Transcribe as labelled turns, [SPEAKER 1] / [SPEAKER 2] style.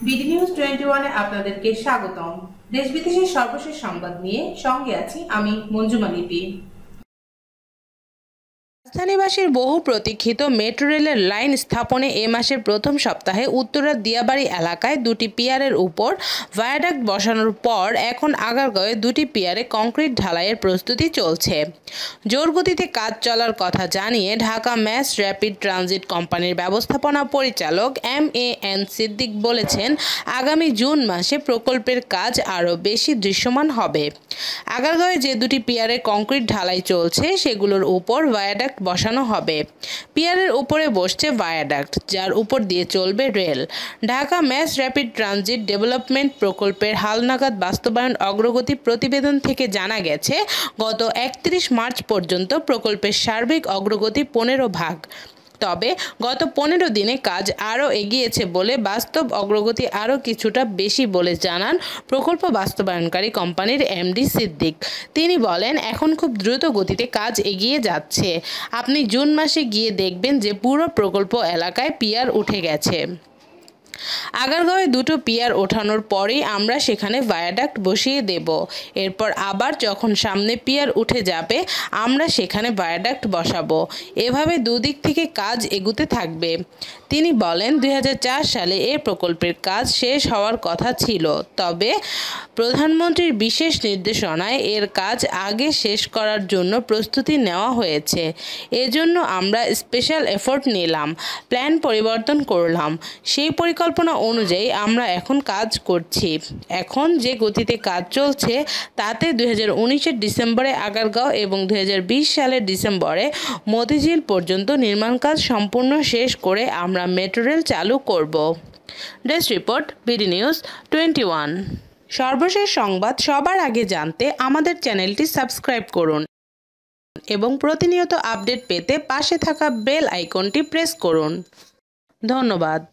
[SPEAKER 1] BD news 21 এ আপনাদেরকে স্বাগতম। দেশ বিদেশের সর্বশেষ সংবাদ নিয়ে সঙ্গে আছি আমি মঞ্জুমা লিপি। রাজধানীবাসীর বহু প্রতীক্ষিত মেট্রো রেলের লাইন স্থাপনে এ মাসের প্রথম সপ্তাহে উত্তরার দিয়াবাড়ি এলাকায় দুটি পিয়ারের উপর ভায়াডাক্ট বসানোর পর এখন আগারগাঁওয়ে দুটি পিয়ারে কংক্রিট ঢালাইয়ের প্রস্তুতি চলছে। জোর গতিতে কাজ চলার কথা জানিয়ে ঢাকা ম্যাস র্যাপিড ট্রানজিট কোম্পানির ব্যবস্থাপনা পরিচালক MAN সিদ্দিক বলেছেন, আগামী জুন মাসে প্রকল্পের কাজ আরও বেশি দৃশ্যমান হবে। আগারগাঁওয়ে যে দুটি পিয়ারে কংক্রিট ঢালাই চলছে সেগুলোর উপর ভায়াডাক্ট বসানো হবে। পিয়ারের উপরে বসছে ভায়াডাক্ট, যার উপর দিয়ে চলবে rail. Dhaka mass rapid transit development প্রকল্পের হালনাগাদ বাস্তবায়ন অগ্রগতি প্রতিবেদন থেকে জানা গেছে, গত 31 মার্চ পর্যন্ত প্রকল্পের সার্বিক অগ্রগতি 15 ভাগ। তবে গত 15 দিনে কাজ আরও এগিয়েছে বলে বাস্তব অগ্রগতি আরও কিছুটা বেশি বলে জানান প্রকল্প বাস্তবায়নকারী কোম্পানির MD সিদ্দিক। তিনি বলেন, এখন খুব দ্রুত গতিতে কাজ এগিয়ে যাচ্ছে। আপনি জুন মাসে গিয়ে দেখবেন যে পুরো প্রকল্প এলাকায় পিয়ার উঠে গেছে। আগারগাঁওয়ে দুটো পিয়ার ওঠানোর পরেই আমরা সেখানে ভায়াডাক্ট বসিয়ে দেব। এরপর আবার যখন সামনে পিয়ার উঠে যাবে আমরা সেখানে ভায়াডাক্ট বসাবো। এভাবে দুদিক থেকে কাজ এগুতে থাকবে। তিনি বলেন, 2004 সালে এ প্রকল্পের কাজ শেষ হওয়ার কথা ছিল, তবে প্রধানমন্ত্রীর বিশেষ নির্দেশনায় এর কাজ আগে শেষ করার জন্য প্রস্তুতি নেওয়া হয়েছে। এজন্য আমরা স্পেশাল এফোর্ট নিলাম, প্ল্যান পরিবর্তন করলাম। সেই পরিকল্পনা অনুযায়ী আমরা এখন কাজ করছি। এখন যে গতিতে কাজ চলছে তাতে 2019-এর ডিসেম্বরে আগারগাঁও এবং 2020 সালের ডিসেম্বরে মতিঝিল পর্যন্ত নির্মাণ কাজ সম্পূর্ণ শেষ করে আমরা মেট্রো রেল চালু করব। Desk report, BD news 21। সর্বশেষ সংবাদ সবার আগে জানতে আমাদের চ্যানেলটি সাবস্ক্রাইব করুন এবং প্রতিনিয়ত আপডেট পেতে পাশে থাকা বেল আইকনটি প্রেস করুন। ধন্যবাদ।